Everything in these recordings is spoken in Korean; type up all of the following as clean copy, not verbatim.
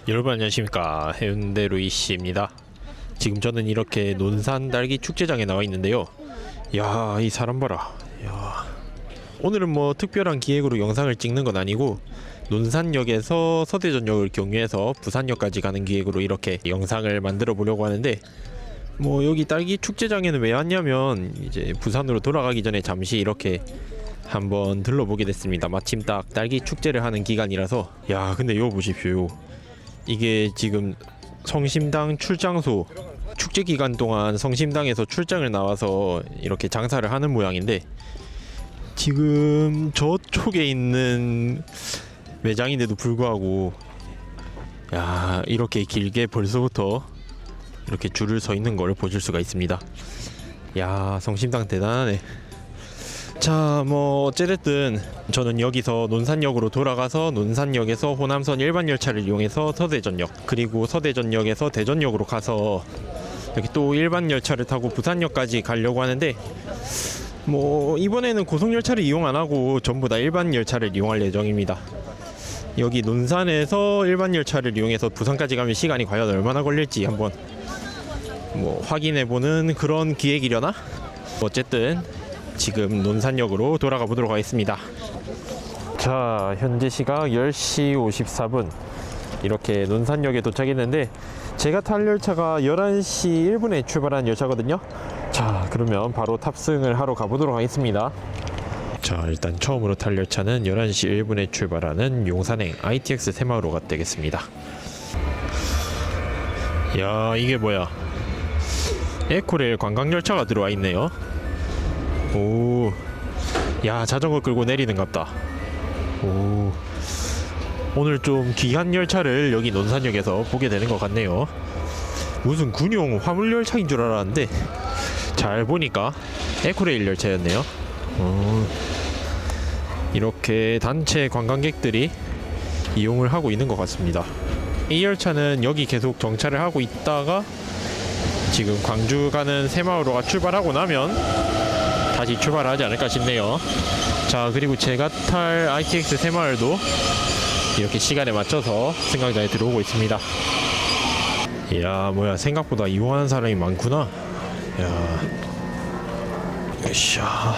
여러분 안녕하십니까, 해운대 루이씨입니다. 지금 저는 이렇게 논산 딸기 축제장에 나와 있는데요. 야, 이 사람 봐라. 야, 오늘은 뭐 특별한 기획으로 영상을 찍는 건 아니고 논산역에서 서대전역을 경유해서 부산역까지 가는 기획으로 이렇게 영상을 만들어 보려고 하는데, 뭐 여기 딸기 축제장에는 왜 왔냐면 이제 부산으로 돌아가기 전에 잠시 이렇게 한번 들러보게 됐습니다. 마침 딱 딸기 축제를 하는 기간이라서. 야, 근데 이거 보십시오. 이게 지금 성심당 출장소, 축제 기간 동안 성심당에서 출장을 나와서 이렇게 장사를 하는 모양인데, 지금 저쪽에 있는 매장인데도 불구하고 야, 이렇게 길게 벌써부터 이렇게 줄을 서 있는 걸 보실 수가 있습니다. 야, 성심당 대단하네. 자, 뭐 어찌됐든 저는 여기서 논산역으로 돌아가서 논산역에서 호남선 일반 열차를 이용해서 서대전역, 그리고 서대전역에서 대전역으로 가서 여기 또 일반 열차를 타고 부산역까지 가려고 하는데, 뭐 이번에는 고속열차를 이용 안 하고 전부 다 일반 열차를 이용할 예정입니다. 여기 논산에서 일반 열차를 이용해서 부산까지 가면 시간이 과연 얼마나 걸릴지 한번 뭐 확인해보는 그런 기획이려나? 어쨌든 지금 논산역으로 돌아가 보도록 하겠습니다. 자, 현재 시각 10시 54분 이렇게 논산역에 도착했는데, 제가 탈 열차가 11시 1분에 출발한 열차거든요. 자, 그러면 바로 탑승을 하러 가보도록 하겠습니다. 자, 일단 처음으로 탈 열차는 11시 1분에 출발하는 용산행 ITX 새마을호가 되겠습니다. 야, 이게 뭐야, 에코레일 관광열차가 들어와 있네요. 오, 야, 자전거 끌고 내리는갑다. 오, 오늘 좀 귀한 열차를 여기 논산역에서 보게 되는 것 같네요. 무슨 군용 화물열차인 줄 알았는데 잘 보니까 에코레일 열차였네요. 이렇게 단체 관광객들이 이용을 하고 있는 것 같습니다. 이 열차는 여기 계속 정차를 하고 있다가 지금 광주 가는 새마을호가 출발하고 나면 다시 출발하지 않을까 싶네요. 자, 그리고 제가 탈 ITX 새마을도 이렇게 시간에 맞춰서 승강장에 들어오고 있습니다. 이야, 뭐야, 생각보다 이용하는 사람이 많구나. 야, 으쌰.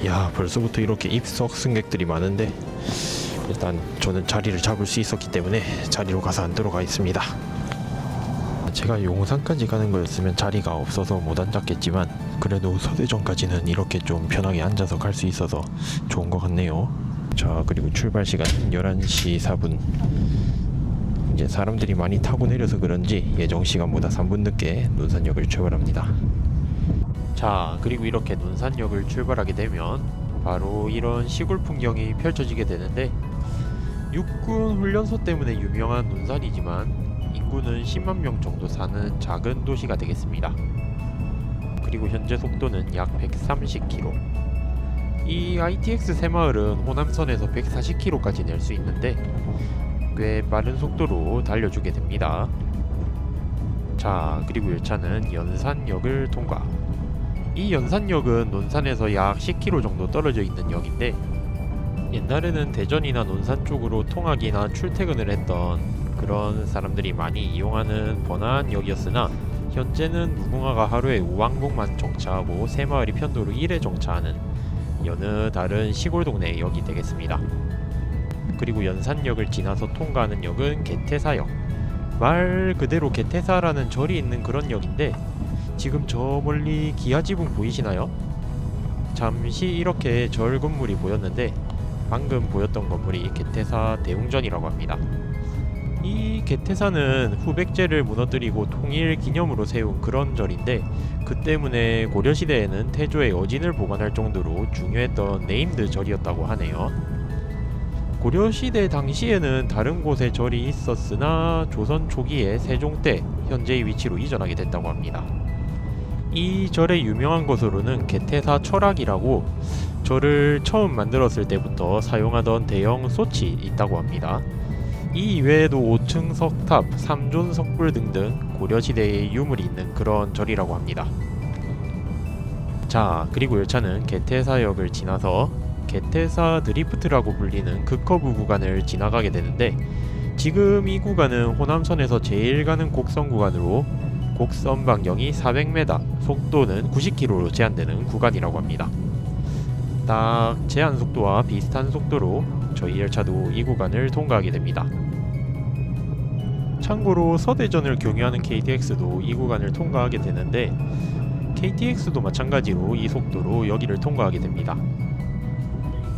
야, 벌써부터 이렇게 입석 승객들이 많은데, 일단 저는 자리를 잡을 수 있었기 때문에 자리로 가서 앉도록 하겠습니다. 제가 용산까지 가는 거였으면 자리가 없어서 못 앉았겠지만, 그래도 서대전까지는 이렇게 좀 편하게 앉아서 갈 수 있어서 좋은 것 같네요. 자, 그리고 출발 시간은 11시 4분. 이제 사람들이 많이 타고 내려서 그런지 예정 시간보다 3분 늦게 논산역을 출발합니다. 자, 그리고 이렇게 논산역을 출발하게 되면 바로 이런 시골 풍경이 펼쳐지게 되는데, 육군 훈련소 때문에 유명한 논산이지만 인구는 10만 명 정도 사는 작은 도시가 되겠습니다. 그리고 현재 속도는 약 130km. 이 ITX 새마을은 호남선에서 140km까지 낼 수 있는데 꽤 빠른 속도로 달려주게 됩니다. 자, 그리고 열차는 연산역을 통과. 이 연산역은 논산에서 약 10km 정도 떨어져 있는 역인데, 옛날에는 대전이나 논산 쪽으로 통학이나 출퇴근을 했던 그런 사람들이 많이 이용하는 번화한 역이었으나, 현재는 무궁화가 하루에 우왕봉만 정차하고 새마을이 편도로 1회 정차하는 여느 다른 시골 동네의 역이 되겠습니다. 그리고 연산역을 지나서 통과하는 역은 개태사역. 말 그대로 개태사라는 절이 있는 그런 역인데, 지금 저 멀리 기아지붕 보이시나요? 잠시 이렇게 절 건물이 보였는데 방금 보였던 건물이 개태사 대웅전이라고 합니다. 이 개태사는 후백제를 무너뜨리고 통일 기념으로 세운 그런 절인데, 그 때문에 고려시대에는 태조의 어진을 보관할 정도로 중요했던 네임드 절이었다고 하네요. 고려시대 당시에는 다른 곳에 절이 있었으나 조선 초기에 세종 때 현재의 위치로 이전하게 됐다고 합니다. 이 절의 유명한 것으로는 개태사 철학이라고 절을 처음 만들었을 때부터 사용하던 대형 솥이 있다고 합니다. 이 이외에도 5층 석탑, 3존 석불 등등 고려시대의 유물이 있는 그런 절이라고 합니다. 자, 그리고 열차는 개태사역을 지나서 개태사 드리프트라고 불리는 극커브 구간을 지나가게 되는데, 지금 이 구간은 호남선에서 제일 가는 곡선 구간으로 곡선 반경이 400m, 속도는 90km로 제한되는 구간이라고 합니다. 딱 제한 속도와 비슷한 속도로 저희 열차도 이 구간을 통과하게 됩니다. 참고로 서대전을 경유하는 KTX도 이 구간을 통과하게 되는데 KTX도 마찬가지로 이 속도로 여기를 통과하게 됩니다.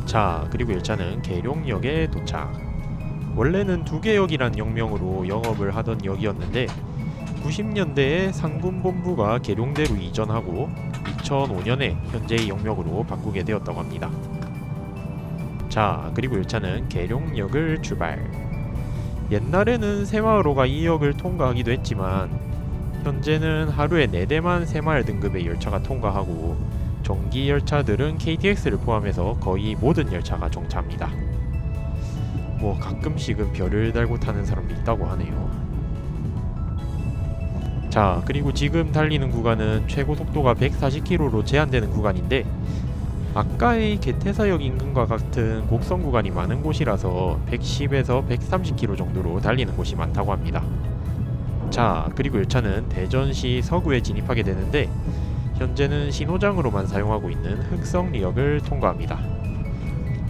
자, 그리고 열차는 계룡역에 도착. 원래는 두개역이란 역명으로 영업을 하던 역이었는데 90년대에 상군본부가 계룡대로 이전하고 2005년에 현재의 역명으로 바꾸게 되었다고 합니다. 자, 그리고 열차는 계룡역을 출발. 옛날에는 새마을호가 이 역을 통과하기도 했지만 현재는 하루에 4대만 새마을 등급의 열차가 통과하고 정기 열차들은 KTX를 포함해서 거의 모든 열차가 정차합니다. 뭐 가끔씩은 별을 달고 타는 사람도 있다고 하네요. 자, 그리고 지금 달리는 구간은 최고 속도가 140km로 제한되는 구간인데 아까의 개태사역 인근과 같은 곡선 구간이 많은 곳이라서 110에서 130km 정도로 달리는 곳이 많다고 합니다. 자, 그리고 열차는 대전시 서구에 진입하게 되는데 현재는 신호장으로만 사용하고 있는 흑성리역을 통과합니다.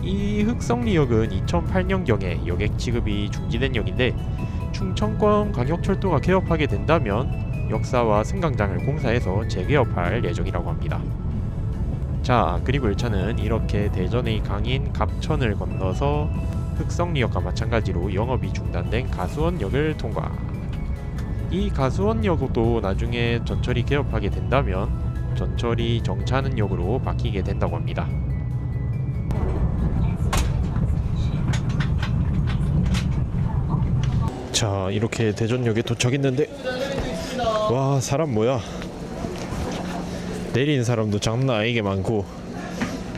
이 흑성리역은 2008년경에 여객 취급이 중지된 역인데 충청권 광역철도가 개업하게 된다면 역사와 승강장을 공사해서 재개업할 예정이라고 합니다. 자, 그리고 열차는 이렇게 대전의 강인 갑천을 건너서 흑성리역과 마찬가지로 영업이 중단된 가수원역을 통과. 이 가수원역도 나중에 전철이 개업하게 된다면 전철이 정차하는 역으로 바뀌게 된다고 합니다. 자, 이렇게 대전역에 도착했는데 와, 사람 뭐야? 내리는 사람도 장난 아니게 많고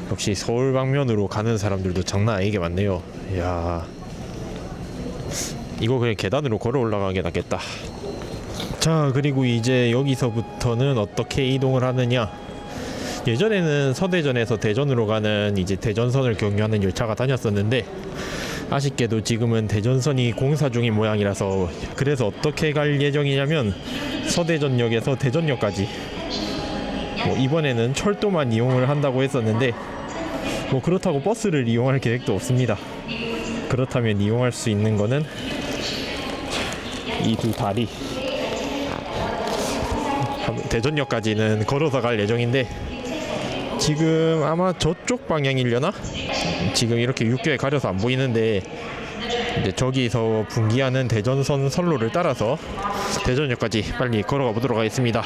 역시 서울 방면으로 가는 사람들도 장난 아니게 많네요. 이야, 이거 그냥 계단으로 걸어 올라가게 낫겠다. 자, 그리고 이제 여기서부터는 어떻게 이동을 하느냐. 예전에는 서대전에서 대전으로 가는 이제 대전선을 경유하는 열차가 다녔었는데 아쉽게도 지금은 대전선이 공사 중인 모양이라서 그래서 어떻게 갈 예정이냐면 서대전역에서 대전역까지 이번에는 철도만 이용을 한다고 했었는데 그렇다고 버스를 이용할 계획도 없습니다. 그렇다면 이용할 수 있는 거는 이 두 다리. 대전역까지는 걸어서 갈 예정인데 지금 아마 저쪽 방향이려나? 지금 이렇게 육교에 가려서 안 보이는데 이제 저기서 분기하는 대전선 선로를 따라서 대전역까지 빨리 걸어가 보도록 하겠습니다.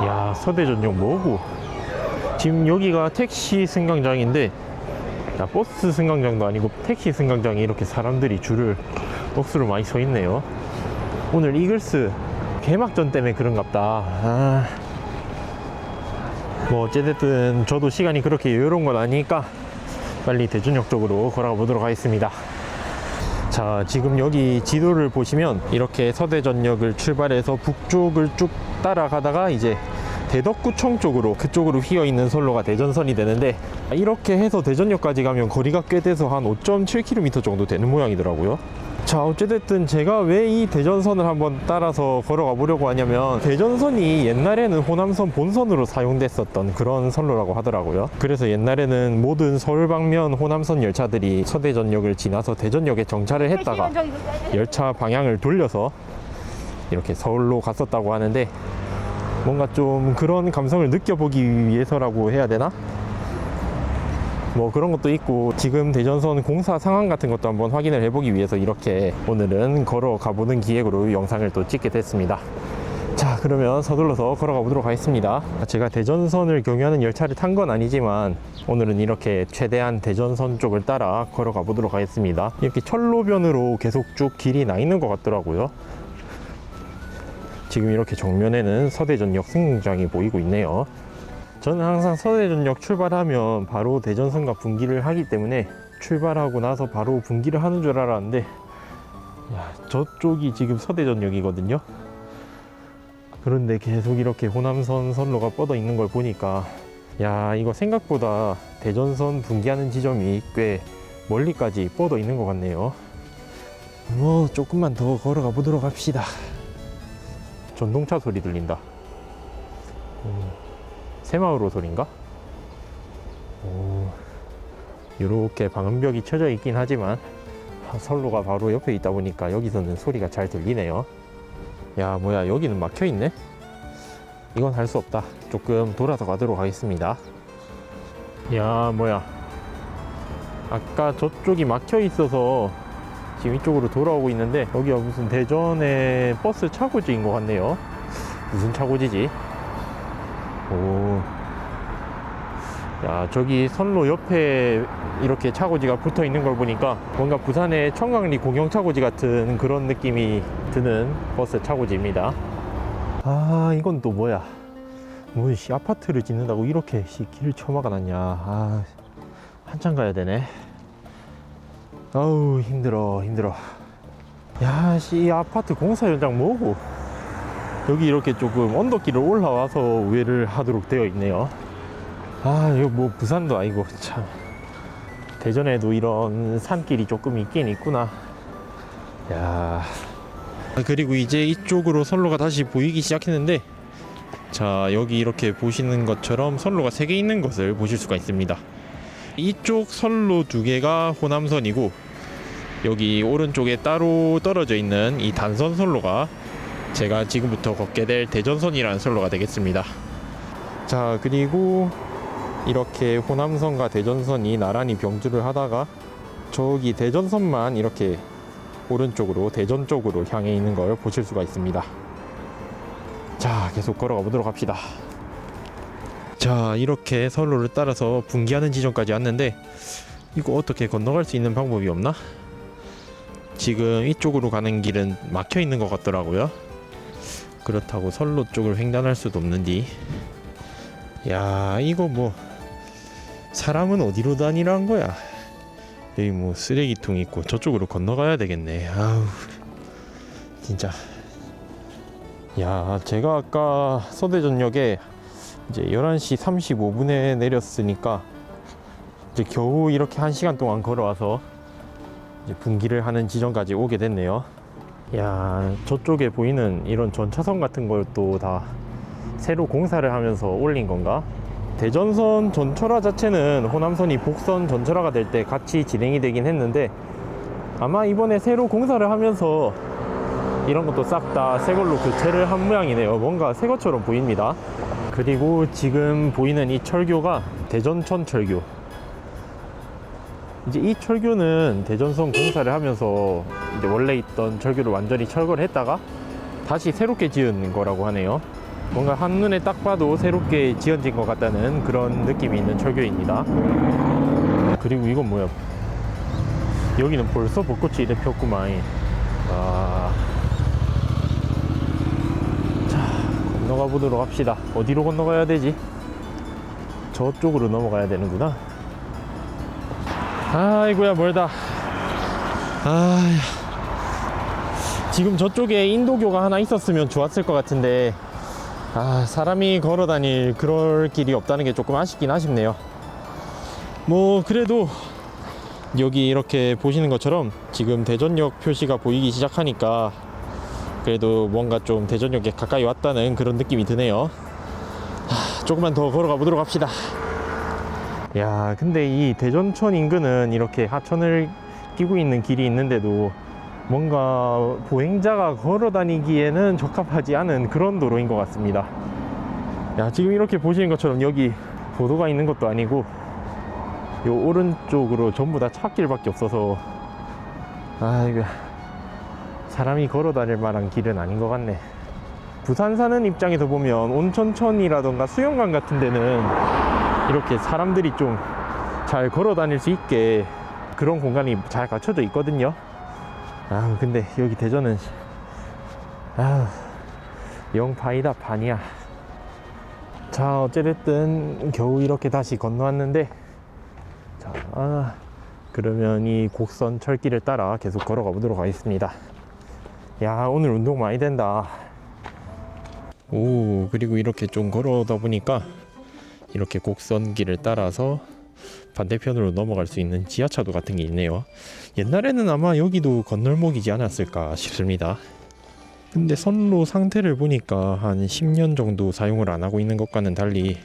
야, 서대전역 뭐고? 지금 여기가 택시 승강장인데 야, 버스 승강장도 아니고 택시 승강장에 이렇게 사람들이 줄을 억수로 많이 서 있네요. 오늘 이글스 개막전 때문에 그런갑다. 뭐 어쨌든 저도 시간이 그렇게 여유로운 건 아니니까 빨리 대전역 쪽으로 걸어가 보도록 하겠습니다. 자, 지금 여기 지도를 보시면 이렇게 서대전역을 출발해서 북쪽을 쭉 따라가다가 이제 대덕구청 쪽으로 그쪽으로 휘어있는 선로가 대전선이 되는데 이렇게 해서 대전역까지 가면 거리가 꽤 돼서 한 5.7km 정도 되는 모양이더라고요. 자, 어쨌든 제가 왜 이 대전선을 한번 따라서 걸어가 보려고 하냐면 대전선이 옛날에는 호남선 본선으로 사용됐었던 그런 선로라고 하더라고요. 그래서 옛날에는 모든 서울 방면 호남선 열차들이 서대전역을 지나서 대전역에 정차를 했다가 열차 방향을 돌려서 이렇게 서울로 갔었다고 하는데 뭔가 좀 그런 감성을 느껴보기 위해서라고 해야 되나? 뭐 그런 것도 있고 지금 대전선 공사 상황 같은 것도 한번 확인을 해보기 위해서 이렇게 오늘은 걸어가 보는 기획으로 영상을 또 찍게 됐습니다. 자, 그러면 서둘러서 걸어가 보도록 하겠습니다. 제가 대전선을 경유하는 열차를 탄 건 아니지만 오늘은 이렇게 최대한 대전선 쪽을 따라 걸어가 보도록 하겠습니다. 이렇게 철로변으로 계속 쭉 길이 나 있는 것 같더라고요. 지금 이렇게 정면에는 서대전역 승강장이 보이고 있네요. 저는 항상 서대전역 출발하면 바로 대전선과 분기를 하기 때문에 출발하고 나서 바로 분기를 하는 줄 알았는데 야, 저쪽이 지금 서대전역이거든요. 그런데 계속 이렇게 호남선 선로가 뻗어 있는 걸 보니까 야, 이거 생각보다 대전선 분기하는 지점이 꽤 멀리까지 뻗어 있는 것 같네요. 뭐 조금만 더 걸어가 보도록 합시다. 전동차 소리 들린다. 새마을호 소린가? 이렇게 방음벽이 쳐져 있긴 하지만 선로가 바로 옆에 있다 보니까 여기서는 소리가 잘 들리네요. 야, 뭐야, 여기는 막혀 있네. 이건 할 수 없다. 조금 돌아서 가도록 하겠습니다. 야, 뭐야, 아까 저쪽이 막혀 있어서 지금 이쪽으로 돌아오고 있는데, 여기가 무슨 대전의 버스 차고지인 것 같네요. 무슨 차고지지? 야, 저기 선로 옆에 이렇게 차고지가 붙어 있는 걸 보니까 뭔가 부산의 청강리 공영 차고지 같은 그런 느낌이 드는 버스 차고지입니다. 아, 이건 또 뭐야? 뭐지, 아파트를 짓는다고 이렇게 길을 쳐막아 놨냐. 아, 한참 가야 되네. 아우, 힘들어. 야, 이 아파트 공사 현장 뭐고? 여기 이렇게 조금 언덕길을 올라와서 우회를 하도록 되어 있네요. 아, 이거 뭐 부산도 아니고 참, 대전에도 이런 산길이 조금 있긴 있구나. 야, 그리고 이제 이쪽으로 선로가 다시 보이기 시작했는데, 자, 여기 이렇게 보시는 것처럼 선로가 3개 있는 것을 보실 수가 있습니다. 이쪽 선로 2개가 호남선이고, 여기 오른쪽에 따로 떨어져 있는 이 단선 선로가 제가 지금부터 걷게 될 대전선이라는 선로가 되겠습니다. 자, 그리고 이렇게 호남선과 대전선이 나란히 병주를 하다가 저기 대전선만 이렇게 오른쪽으로 대전 쪽으로 향해 있는 걸 보실 수가 있습니다. 자, 계속 걸어가 보도록 합시다. 자, 이렇게 선로를 따라서 분기하는 지점까지 왔는데, 이거 어떻게 건너갈 수 있는 방법이 없나? 지금 이쪽으로 가는 길은 막혀 있는 것 같더라고요. 그렇다고 선로 쪽을 횡단할 수도 없는디. 야, 이거 뭐 사람은 어디로 다니란 거야? 여기 뭐 쓰레기통 있고 저쪽으로 건너가야 되겠네. 아우, 진짜. 야, 제가 아까 서대전역에 이제 11시 35분에 내렸으니까 이제 겨우 이렇게 1시간 동안 걸어와서 이제 분기를 하는 지점까지 오게 됐네요. 야, 저쪽에 보이는 이런 전차선 같은 걸 또 다 새로 공사를 하면서 올린 건가? 대전선 전철화 자체는 호남선이 복선 전철화가 될 때 같이 진행이 되긴 했는데, 아마 이번에 새로 공사를 하면서 이런 것도 싹 다 새 걸로 교체를 한 모양이네요. 뭔가 새 것처럼 보입니다. 그리고 지금 보이는 이 철교가 대전천 철교. 이제 이 철교는 대전선 공사를 하면서 이제 원래 있던 철교를 완전히 철거를 했다가 다시 새롭게 지은 거라고 하네요. 뭔가 한눈에 딱 봐도 새롭게 지어진 것 같다는 그런 느낌이 있는 철교입니다. 그리고 이건 뭐야? 여기는 벌써 벚꽃이 이래 폈구만. 아, 자, 건너가 보도록 합시다. 어디로 건너가야 되지? 저쪽으로 넘어가야 되는구나. 아이고야, 멀다. 아, 지금 저쪽에 인도교가 하나 있었으면 좋았을 것 같은데, 아, 사람이 걸어 다닐 그럴 길이 없다는 게 조금 아쉽긴 아쉽네요. 뭐 그래도 여기 이렇게 보시는 것처럼 지금 대전역 표시가 보이기 시작하니까 그래도 뭔가 좀 대전역에 가까이 왔다는 그런 느낌이 드네요. 조금만 더 걸어가 보도록 합시다. 야, 근데 이 대전천 인근은 이렇게 하천을 끼고 있는 길이 있는데도 뭔가 보행자가 걸어 다니기에는 적합하지 않은 그런 도로인 것 같습니다. 야, 지금 이렇게 보시는 것처럼 여기 보도가 있는 것도 아니고 요 오른쪽으로 전부 다 찻길밖에 없어서, 아, 이거 사람이 걸어 다닐 만한 길은 아닌 것 같네. 부산 사는 입장에서 보면 온천천이라던가 수영관 같은 데는 이렇게 사람들이 좀 잘 걸어 다닐 수 있게 그런 공간이 잘 갖춰져 있거든요. 아, 근데 여기 대전은 영 파이다, 반이야. 자, 어찌됐든 겨우 이렇게 다시 건너왔는데, 자, 그러면 이 곡선 철길을 따라 계속 걸어가 보도록 하겠습니다. 야, 오늘 운동 많이 된다. 오, 그리고 이렇게 좀 걸어오다 보니까 이렇게 곡선길을 따라서 반대편으로 넘어갈 수 있는 지하차도 같은 게 있네요. 옛날에는 아마 여기도 건널목이지 않았을까 싶습니다. 근데 선로 상태를 보니까 한 10년 정도 사용을 안 하고 있는 것과는 달리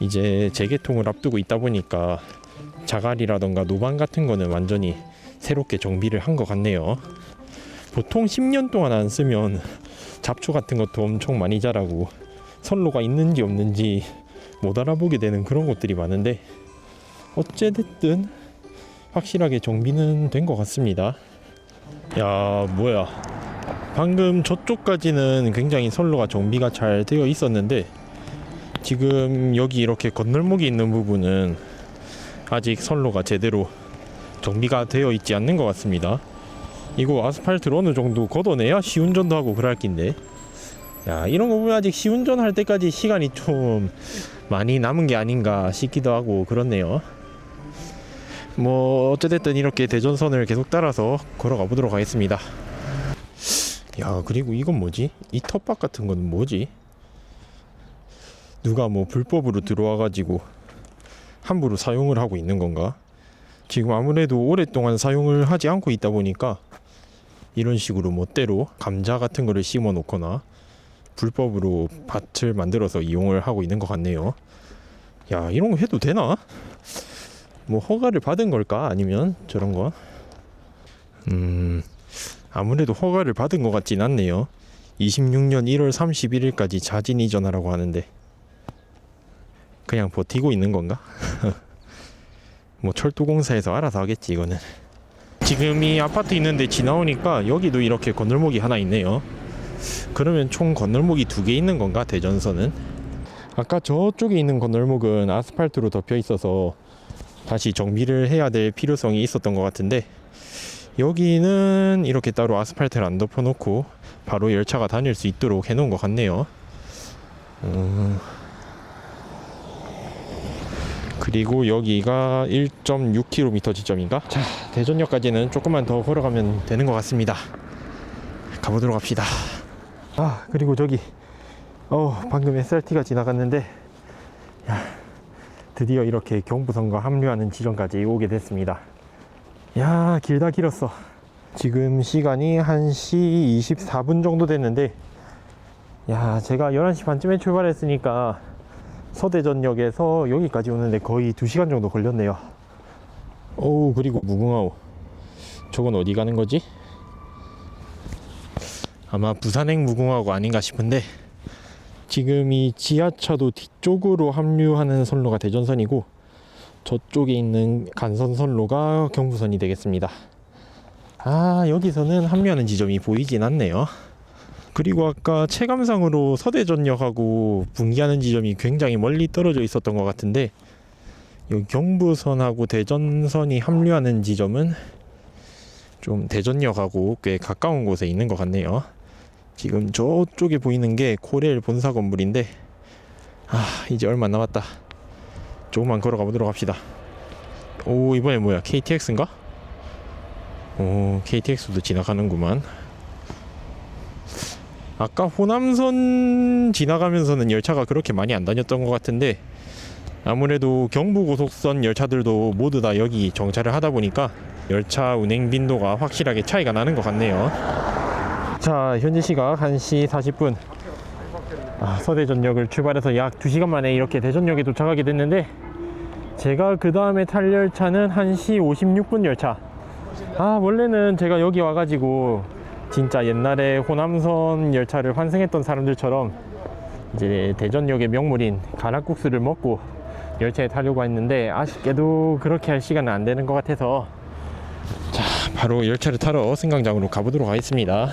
이제 재개통을 앞두고 있다 보니까 자갈이라던가 노방 같은 거는 완전히 새롭게 정비를 한 것 같네요. 보통 10년 동안 안 쓰면 잡초 같은 것도 엄청 많이 자라고 선로가 있는지 없는지 못 알아보게 되는 그런 곳들이 많은데, 어찌됐든 확실하게 정비는 된 것 같습니다. 야, 뭐야, 방금 저쪽까지는 굉장히 선로가 정비가 잘 되어 있었는데 지금 여기 이렇게 건널목이 있는 부분은 아직 선로가 제대로 정비가 되어 있지 않는 것 같습니다. 이거 아스팔트를 어느 정도 걷어내야 시운전도 하고 그럴 낀데, 야, 이런 거 보면 아직 시운전 할 때까지 시간이 좀 많이 남은 게 아닌가 싶기도 하고 그렇네요. 뭐 어찌됐든 이렇게 대전선을 계속 따라서 걸어가 보도록 하겠습니다. 야, 그리고 이건 뭐지? 이 텃밭 같은 건 뭐지? 누가 뭐 불법으로 들어와 가지고 함부로 사용을 하고 있는 건가? 지금 아무래도 오랫동안 사용을 하지 않고 있다 보니까 이런 식으로 멋대로 감자 같은 거를 심어 놓거나 불법으로 밭을 만들어서 이용을 하고 있는 것 같네요. 야, 이런 거 해도 되나? 뭐 허가를 받은 걸까? 아니면 저런 거? 아무래도 허가를 받은 것 같진 않네요. 26년 1월 31일까지 자진 이전하라고 하는데 그냥 버티고 있는 건가? 뭐 철도공사에서 알아서 하겠지 이거는. 지금 이 아파트 있는데 지나오니까 여기도 이렇게 건널목이 하나 있네요. 그러면 총 건널목이 2개 있는 건가, 대전선은? 아까 저쪽에 있는 건널목은 아스팔트로 덮여 있어서 다시 정비를 해야 될 필요성이 있었던 것 같은데, 여기는 이렇게 따로 아스팔트를 안 덮어놓고 바로 열차가 다닐 수 있도록 해놓은 것 같네요. 그리고 여기가 1.6km 지점인가? 자, 대전역까지는 조금만 더 걸어가면 되는 것 같습니다. 가보도록 합시다. 아, 그리고 저기 방금 SRT가 지나갔는데, 야, 드디어 이렇게 경부선과 합류하는 지점까지 오게 됐습니다. 야, 길다 길었어. 지금 시간이 1시 24분 정도 됐는데, 야, 제가 11시 반쯤에 출발했으니까 서대전역에서 여기까지 오는데 거의 2시간 정도 걸렸네요. 오, 그리고 무궁화호, 저건 어디 가는 거지? 아마 부산행 무궁화호가 아닌가 싶은데, 지금 이 지하차도 뒤쪽으로 합류하는 선로가 대전선이고 저쪽에 있는 간선선로가 경부선이 되겠습니다. 아, 여기서는 합류하는 지점이 보이진 않네요. 그리고 아까 체감상으로 서대전역하고 분기하는 지점이 굉장히 멀리 떨어져 있었던 것 같은데, 여기 경부선하고 대전선이 합류하는 지점은 좀 대전역하고 꽤 가까운 곳에 있는 것 같네요. 지금 저쪽에 보이는 게 코레일 본사 건물인데, 아, 이제 얼마 안 남았다. 조금만 걸어가 보도록 합시다. 오, 이번에 뭐야, KTX인가? 오, KTX도 지나가는구만. 아까 호남선 지나가면서는 열차가 그렇게 많이 안 다녔던 것 같은데, 아무래도 경부고속선 열차들도 모두 다 여기 정차를 하다 보니까 열차 운행 빈도가 확실하게 차이가 나는 것 같네요. 자, 현재 시각 1시 40분. 서대전역을 출발해서 약 2시간 만에 이렇게 대전역에 도착하게 됐는데, 제가 그 다음에 탈 열차는 1시 56분 열차. 원래는 제가 여기 와가지고 진짜 옛날에 호남선 열차를 환승했던 사람들처럼 이제 대전역의 명물인 가락국수를 먹고 열차에 타려고 했는데, 아쉽게도 그렇게 할 시간은 안 되는 것 같아서, 자, 바로 열차를 타러 승강장으로 가보도록 하겠습니다.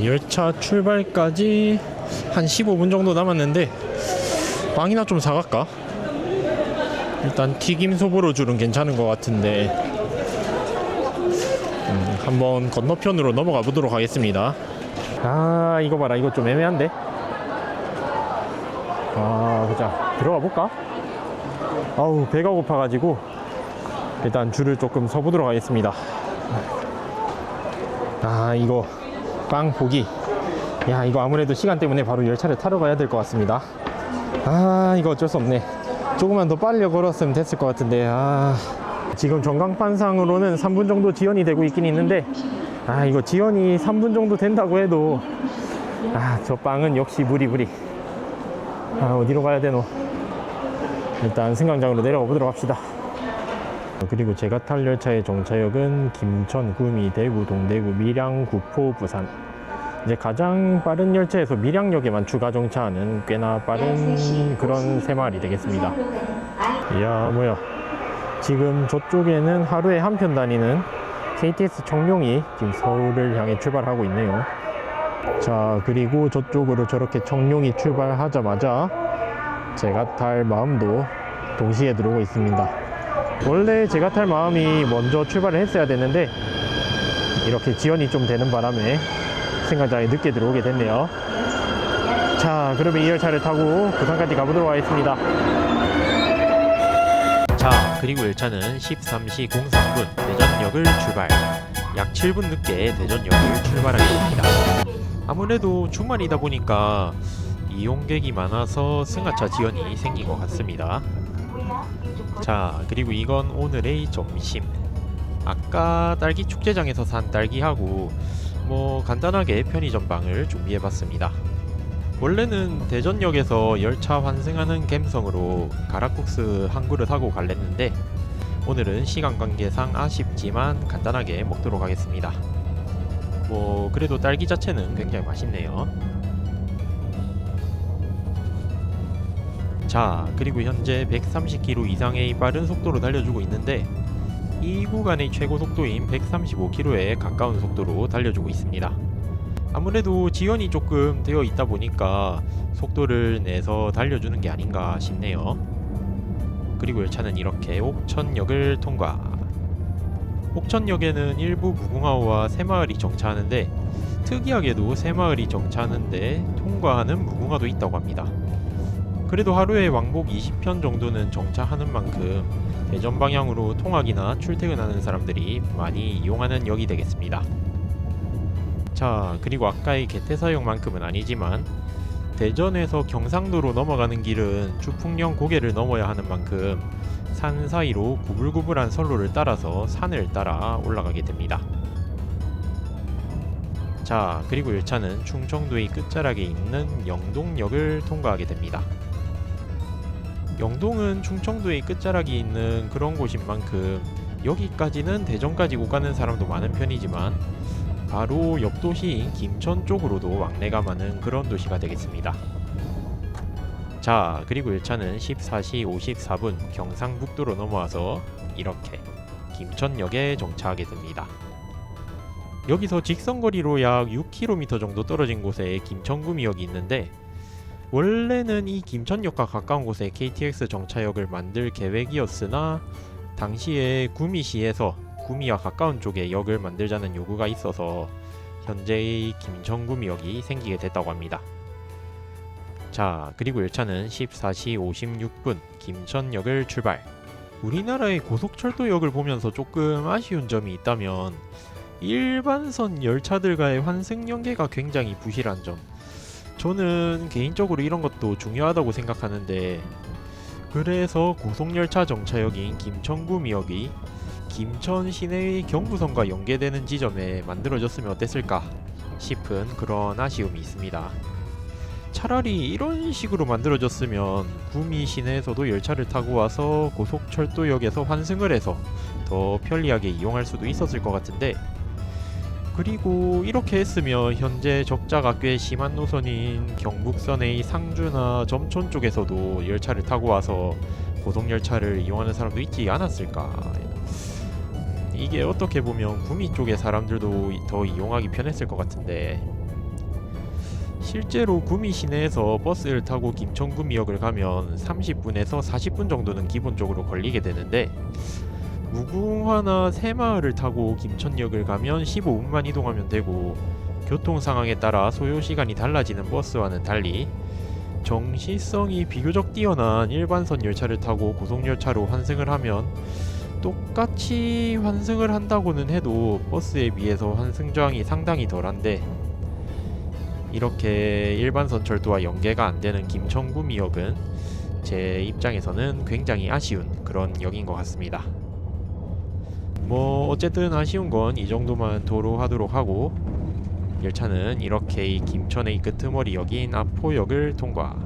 열차 출발까지 한 15분 정도 남았는데 빵이나 좀 사갈까? 일단 튀김 소보로줄은 괜찮은 것 같은데 한번 건너편으로 넘어가 보도록 하겠습니다. 아, 이거 봐라, 이거 좀 애매한데? 보자, 들어가 볼까? 아우, 배가 고파가지고 일단 줄을 조금 서보도록 하겠습니다. 이거 빵 보기, 야, 이거 아무래도 시간 때문에 바로 열차를 타러 가야 될 것 같습니다. 이거 어쩔 수 없네. 조금만 더 빨리 걸었으면 됐을 것 같은데 지금 전광판상으로는 3분 정도 지연이 되고 있긴 있는데 이거 지연이 3분 정도 된다고 해도 저 빵은 역시 무리 어디로 가야 되노. 일단 승강장으로 내려가 보도록 합시다. 그리고 제가 탈 열차의 정차역은 김천, 구미, 대구, 동대구, 밀양, 구포, 부산. 이제 가장 빠른 열차에서 밀양역에만 추가 정차하는 꽤나 빠른 그런 새마을이 되겠습니다. 이야, 뭐야, 지금 저쪽에는 하루에 한 편 다니는 KTX 청룡이 지금 서울을 향해 출발하고 있네요. 자, 그리고 저쪽으로 저렇게 청룡이 출발하자마자 제가 탈 마음도 동시에 들어오고 있습니다. 원래 제가 탈 마음이 먼저 출발을 했어야 됐는데 이렇게 지연이 좀 되는 바람에 승강장에 늦게 들어오게 됐네요. 자, 그러면 이 열차를 타고 부산까지 가보도록 하겠습니다. 자, 그리고 열차는 13시 03분 대전역을 출발. 약 7분 늦게 대전역을 출발하게 됩니다. 아무래도 주말이다 보니까 이용객이 많아서 승하차 지연이 생긴 것 같습니다. 자, 그리고 이건 오늘의 점심. 아까 딸기 축제장에서 산 딸기하고 간단하게 편의점빵을 준비해봤습니다. 원래는 대전역에서 열차 환승하는 갬성으로 가락국수 한 그릇 하고 갈랬는데 오늘은 시간 관계상 아쉽지만 간단하게 먹도록 하겠습니다. 그래도 딸기 자체는 굉장히 맛있네요. 자, 그리고 현재 130km 이상의 빠른 속도로 달려주고 있는데 이 구간의 최고 속도인 135km에 가까운 속도로 달려주고 있습니다. 아무래도 지연이 조금 되어 있다 보니까 속도를 내서 달려주는 게 아닌가 싶네요. 그리고 열차는 이렇게 옥천역을 통과. 옥천역에는 일부 무궁화호와 새마을이 정차하는데 특이하게도 새마을이 정차하는데 통과하는 무궁화도 있다고 합니다. 그래도 하루에 왕복 20편 정도는 정차하는 만큼 대전 방향으로 통학이나 출퇴근하는 사람들이 많이 이용하는 역이 되겠습니다. 자, 그리고 아까의 개태사역만큼은 아니지만 대전에서 경상도로 넘어가는 길은 주풍령 고개를 넘어야 하는 만큼 산 사이로 구불구불한 선로를 따라서 산을 따라 올라가게 됩니다. 자, 그리고 열차는 충청도의 끝자락에 있는 영동역을 통과하게 됩니다. 영동은 충청도의 끝자락이 있는 그런 곳인 만큼 여기까지는 대전까지 오가는 사람도 많은 편이지만 바로 옆 도시인 김천 쪽으로도 왕래가 많은 그런 도시가 되겠습니다. 자, 그리고 열차는 14시 54분 경상북도로 넘어와서 이렇게 김천역에 정차하게 됩니다. 여기서 직선거리로 약 6km 정도 떨어진 곳에 김천구미역이 있는데 원래는 이 김천역과 가까운 곳에 KTX 정차역을 만들 계획이었으나 당시에 구미시에서 구미와 가까운 쪽에 역을 만들자는 요구가 있어서 현재의 김천구미역이 생기게 됐다고 합니다. 자, 그리고 열차는 14시 56분 김천역을 출발. 우리나라의 고속철도역을 보면서 조금 아쉬운 점이 있다면 일반선 열차들과의 환승 연계가 굉장히 부실한 점. 저는 개인적으로 이런 것도 중요하다고 생각하는데 그래서 고속열차 정차역인 김천구미역이 김천 시내의 경부선과 연계되는 지점에 만들어졌으면 어땠을까 싶은 그런 아쉬움이 있습니다. 차라리 이런 식으로 만들어졌으면 구미 시내에서도 열차를 타고 와서 고속철도역에서 환승을 해서 더 편리하게 이용할 수도 있었을 것 같은데 그리고 이렇게 했으면 현재 적자가 꽤 심한 노선인 경북선의 상주나 점촌 쪽에서도 열차를 타고 와서 고속열차를 이용하는 사람도 있지 않았을까. 이게 어떻게 보면 구미 쪽의 사람들도 더 이용하기 편했을 것 같은데 실제로 구미 시내에서 버스를 타고 김천구미역을 가면 30분에서 40분 정도는 기본적으로 걸리게 되는데 무궁화나 새마을을 타고 김천역을 가면 15분만 이동하면 되고 교통 상황에 따라 소요 시간이 달라지는 버스와는 달리 정시성이 비교적 뛰어난 일반선 열차를 타고 고속열차로 환승을 하면 똑같이 환승을 한다고는 해도 버스에 비해서 환승 저항이 상당히 덜한데 이렇게 일반선 철도와 연계가 안되는 김천구미역은 제 입장에서는 굉장히 아쉬운 그런 역인 것 같습니다. 뭐 어쨌든 아쉬운 건 이 정도만 도로하도록 하고, 열차는 이렇게 이 김천의 끄트머리 역인 압포역을 통과.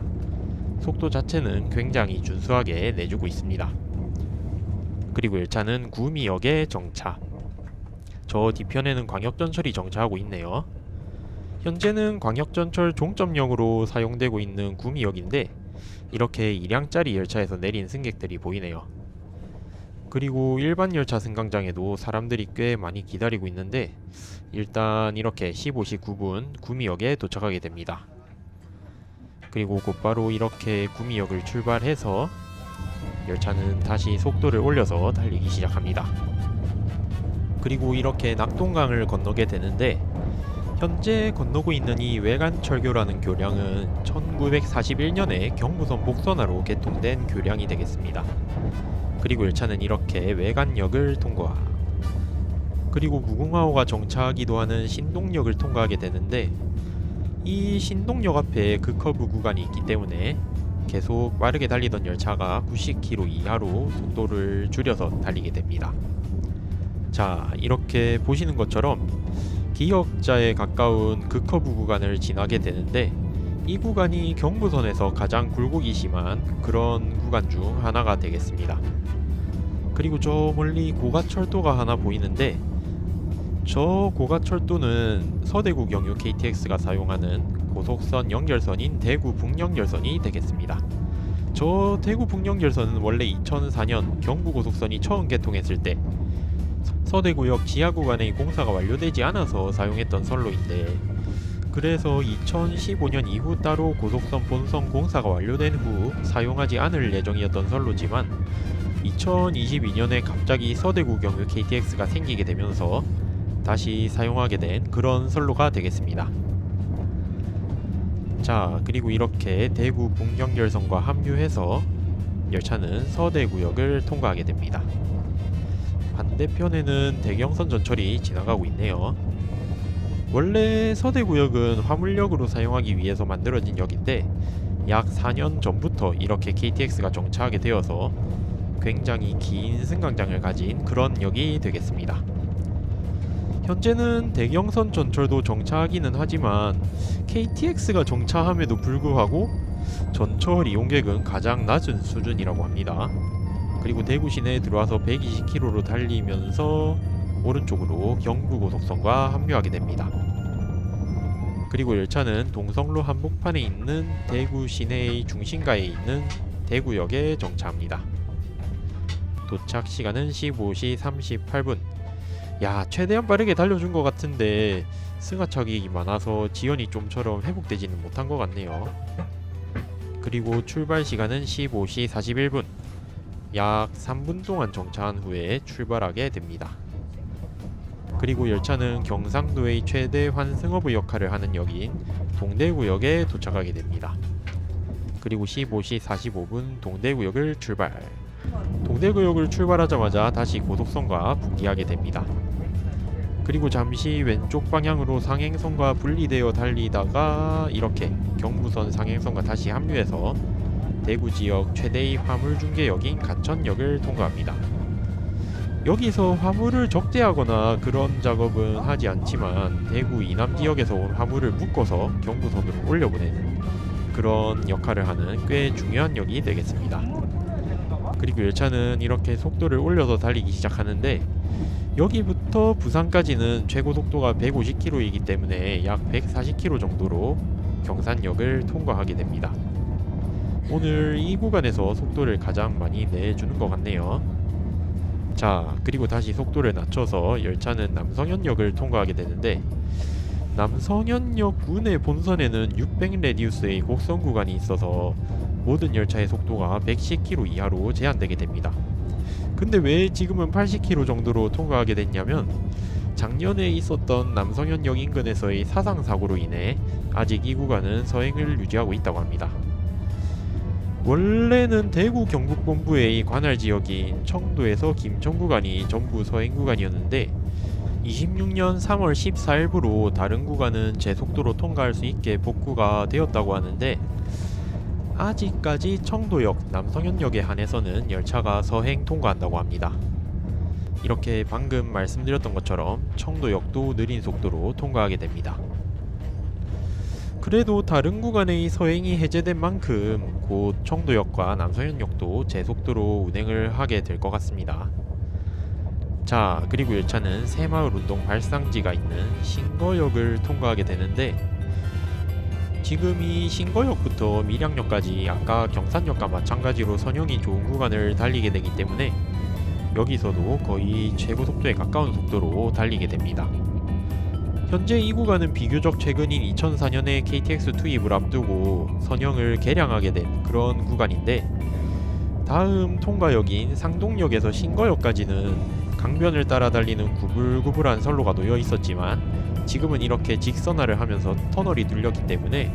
속도 자체는 굉장히 준수하게 내주고 있습니다. 그리고 열차는 구미역에 정차. 저 뒤편에는 광역전철이 정차하고 있네요. 현재는 광역전철 종점역으로 사용되고 있는 구미역인데, 이렇게 2량짜리 열차에서 내린 승객들이 보이네요. 그리고 일반 열차 승강장에도 사람들이 꽤 많이 기다리고 있는데, 일단 이렇게 15시 9분 구미역에 도착하게 됩니다. 그리고 곧바로 이렇게 구미역을 출발해서 열차는 다시 속도를 올려서 달리기 시작합니다. 그리고 이렇게 낙동강을 건너게 되는데, 현재 건너고 있는 이 외관철교라는 교량은 1941년에 경부선 복선화로 개통된 교량이 되겠습니다. 그리고 열차는 이렇게 외관역을 통과. 그리고 무궁화호가 정차하기도 하는 신동역을 통과하게 되는데, 이 신동역 앞에 급커브 구간이 있기 때문에 계속 빠르게 달리던 열차가 90km 이하로 속도를 줄여서 달리게 됩니다. 자, 이렇게 보시는 것처럼 기역자에 가까운 급커브 구간을 지나게 되는데, 이 구간이 경부선에서 가장 굴곡이 심한 그런 구간 중 하나가 되겠습니다. 그리고 저 멀리 고가철도가 하나 보이는데, 저 고가철도는 서대구 경유 KTX가 사용하는 고속선 연결선인 대구 북연결선이 되겠습니다. 저 대구 북연결선은 원래 2004년 경부고속선이 처음 개통했을 때 서대구역 지하 구간의 공사가 완료되지 않아서 사용했던 선로인데, 그래서 2015년 이후 따로 고속선 본선 공사가 완료된 후 사용하지 않을 예정이었던 선로지만, 2022년에 갑자기 서대구 경유 KTX가 생기게 되면서 다시 사용하게 된 그런 선로가 되겠습니다. 자, 그리고 이렇게 대구 북연결선과 합류해서 열차는 서대구역을 통과하게 됩니다. 반대편에는 대경선 전철이 지나가고 있네요. 원래 서대구역은 화물역으로 사용하기 위해서 만들어진 역인데, 약 4년 전부터 이렇게 KTX가 정차하게 되어서 굉장히 긴 승강장을 가진 그런 역이 되겠습니다. 현재는 대경선 전철도 정차하기는 하지만 KTX가 정차함에도 불구하고 전철 이용객은 가장 낮은 수준이라고 합니다. 그리고 대구 시내에 들어와서 120km로 달리면서 오른쪽으로 경부고속선과 합류하게 됩니다. 그리고 열차는 동성로 한복판에 있는 대구 시내의 중심가에 있는 대구역에 정차합니다. 도착 시간은 15시 38분. 야, 최대한 빠르게 달려준 것 같은데 승하차객이 많아서 지연이 좀처럼 회복되지는 못한 것 같네요. 그리고 출발 시간은 15시 41분. 약 3분 동안 정차한 후에 출발하게 됩니다. 그리고 열차는 경상도의 최대 환승허브 역할을 하는 역인 동대구역에 도착하게 됩니다. 그리고 15시 45분 동대구역을 출발. 동대구역을 출발하자마자 다시 고속선과 분기하게 됩니다. 그리고 잠시 왼쪽 방향으로 상행선과 분리되어 달리다가 이렇게 경부선 상행선과 다시 합류해서 대구 지역 최대의 화물 중개역인 가천역을 통과합니다. 여기서 화물을 적재하거나 그런 작업은 하지 않지만 대구 이남 지역에서 온 화물을 묶어서 경부선으로 올려보내는 그런 역할을 하는 꽤 중요한 역이 되겠습니다. 그리고 열차는 이렇게 속도를 올려서 달리기 시작하는데, 여기부터 부산까지는 최고 속도가 150km이기 때문에 약 140km 정도로 경산역을 통과하게 됩니다. 오늘 이 구간에서 속도를 가장 많이 내주는 것 같네요. 자, 그리고 다시 속도를 낮춰서 열차는 남성현역을 통과하게 되는데, 남성현역 군의 본선에는 600 레디우스의 곡선 구간이 있어서 모든 열차의 속도가 110km 이하로 제한되게 됩니다. 근데 왜 지금은 80km 정도로 통과하게 됐냐면, 작년에 있었던 남성현역 인근에서의 사상사고로 인해 아직 이 구간은 서행을 유지하고 있다고 합니다. 원래는 대구 경북본부의 관할 지역인 청도에서 김천 구간이 전부 서행 구간이었는데, 26년 3월 14일부로 다른 구간은 제속도로 통과할 수 있게 복구가 되었다고 하는데, 아직까지 청도역 남성현역에 한해서는 열차가 서행 통과한다고 합니다. 이렇게 방금 말씀드렸던 것처럼 청도역도 느린 속도로 통과하게 됩니다. 그래도 다른 구간의 서행이 해제된 만큼 곧 청도역과 남성현역도 제속도로 운행을 하게 될 것 같습니다. 자, 그리고 열차는 새마을운동 발상지가 있는 신거역을 통과하게 되는데, 지금 이 신거역부터 밀양역까지 아까 경산역과 마찬가지로 선형이 좋은 구간을 달리게 되기 때문에 여기서도 거의 최고 속도에 가까운 속도로 달리게 됩니다. 현재 이 구간은 비교적 최근인 2004년에 KTX 투입을 앞두고 선형을 개량하게 된 그런 구간인데, 다음 통과역인 상동역에서 신거역까지는 강변을 따라 달리는 구불구불한 선로가 놓여 있었지만 지금은 이렇게 직선화를 하면서 터널이 뚫렸기 때문에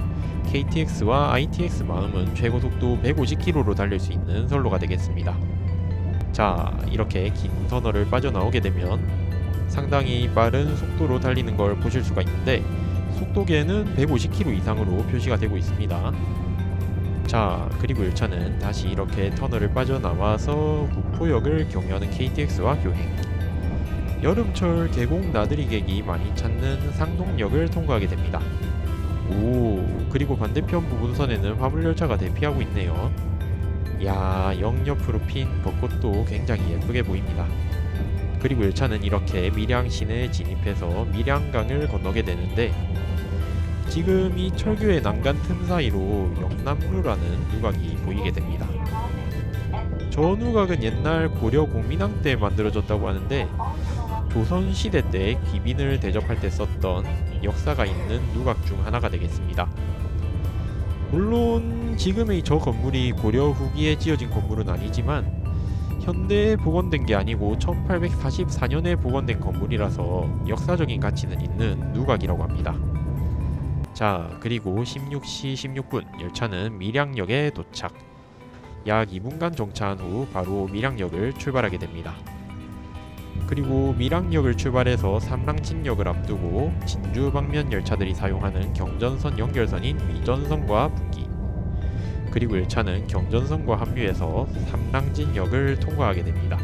KTX와 ITX 마음은 최고속도 150km로 달릴 수 있는 선로가 되겠습니다. 자, 이렇게 긴 터널을 빠져나오게 되면 상당히 빠른 속도로 달리는 걸 보실 수가 있는데, 속도계는 150km 이상으로 표시가 되고 있습니다. 자, 그리고 열차는 다시 이렇게 터널을 빠져나와서 구포역을 경유하는 KTX와 교행, 여름철 계곡 나들이객이 많이 찾는 상동역을 통과하게 됩니다. 오, 그리고 반대편 부분선에는 화물열차가 대피하고 있네요. 야, 역옆으로 핀 벚꽃도 굉장히 예쁘게 보입니다. 그리고 열차는 이렇게 밀양 시내에 진입해서 밀양강을 건너게 되는데, 지금 이 철교의 난간 틈 사이로 영남루라는 누각이 보이게 됩니다. 저 누각은 옛날 고려 공민왕 때 만들어졌다고 하는데, 조선시대 때 귀빈을 대접할 때 썼던 역사가 있는 누각 중 하나가 되겠습니다. 물론 지금의 저 건물이 고려 후기에 지어진 건물은 아니지만 현대에 복원된 게 아니고 1844년에 복원된 건물이라서 역사적인 가치는 있는 누각이라고 합니다. 자, 그리고 16시 16분 열차는 밀양역에 도착. 약 2분간 정차한 후 바로 밀양역을 출발하게 됩니다. 그리고 밀양역을 출발해서 삼랑진역을 앞두고 진주 방면 열차들이 사용하는 경전선 연결선인 미전선과 붙기, 그리고 열차는 경전선과 합류해서 삼랑진역을 통과하게 됩니다.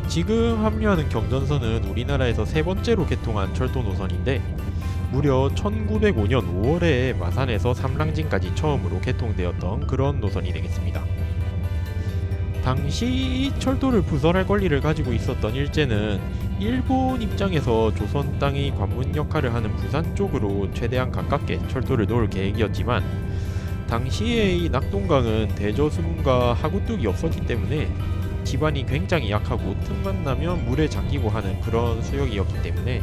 지금 합류하는 경전선은 우리나라에서 세 번째로 개통한 철도 노선인데, 무려 1905년 5월에 마산에서 삼랑진까지 처음으로 개통되었던 그런 노선이 되겠습니다. 당시 이 철도를 부설할 권리를 가지고 있었던 일제는 일본 입장에서 조선 땅의 관문 역할을 하는 부산 쪽으로 최대한 가깝게 철도를 놓을 계획이었지만, 당시에 이 낙동강은 대저수문과 하구뚝이 없었기 때문에 지반이 굉장히 약하고 틈만 나면 물에 잠기고 하는 그런 수역이었기 때문에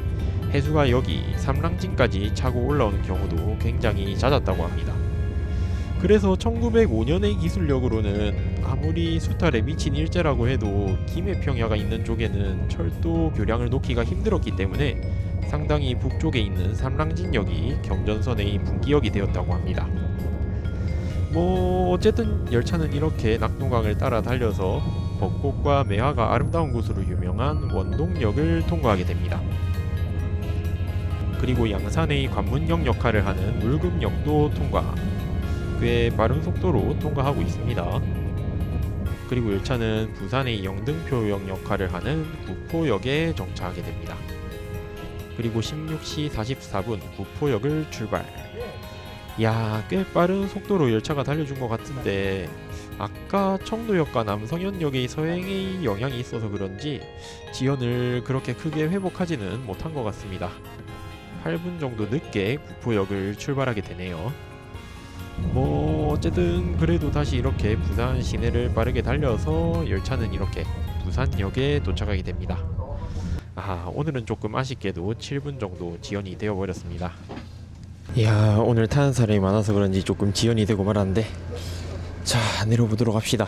해수가 여기 삼랑진까지 차고 올라오는 경우도 굉장히 잦았다고 합니다. 그래서 1905년의 기술력으로는 아무리 수탈에 미친 일제라고 해도 김해평야가 있는 쪽에는 철도 교량을 놓기가 힘들었기 때문에 상당히 북쪽에 있는 삼랑진역이 경전선의 분기역이 되었다고 합니다. 어쨌든 열차는 이렇게 낙동강을 따라 달려서 벚꽃과 매화가 아름다운 곳으로 유명한 원동역을 통과하게 됩니다. 그리고 양산의 관문역 역할을 하는 물금역도 통과, 꽤 빠른 속도로 통과하고 있습니다. 그리고 열차는 부산의 영등포역 역할을 하는 구포역에 정차하게 됩니다. 그리고 16시 44분 구포역을 출발. 야, 꽤 빠른 속도로 열차가 달려준 것 같은데, 아까 청도역과 남성현역의 서행의 영향이 있어서 그런지 지연을 그렇게 크게 회복하지는 못한 것 같습니다. 8분 정도 늦게 구포역을 출발하게 되네요. 어쨌든 그래도 다시 이렇게 부산 시내를 빠르게 달려서 열차는 이렇게 부산역에 도착하게 됩니다. 오늘은 조금 아쉽게도 7분 정도 지연이 되어 버렸습니다. 이야, 오늘 타는 사람이 많아서 그런지 조금 지연이 되고 말았는데, 자, 내려보도록 합시다.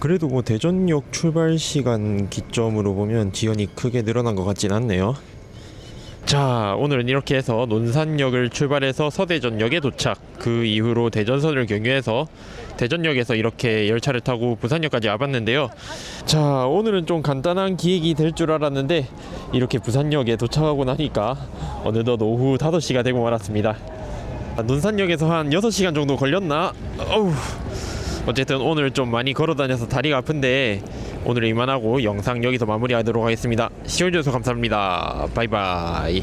그래도 대전역 출발 시간 기점으로 보면 지연이 크게 늘어난 것 같진 않네요. 자, 오늘은 이렇게 해서 논산역을 출발해서 서대전역에 도착, 그 이후로 대전선을 경유해서 대전역에서 이렇게 열차를 타고 부산역까지 와봤는데요. 자, 오늘은 좀 간단한 기획이 될 줄 알았는데 이렇게 부산역에 도착하고 나니까 어느덧 오후 5시가 되고 말았습니다. 논산역에서 한 6시간 정도 걸렸나? 어우. 어쨌든 오늘 좀 많이 걸어다녀서 다리가 아픈데 오늘은 이만하고 영상 여기서 마무리하도록 하겠습니다. 시청해주셔서 감사합니다. 바이바이.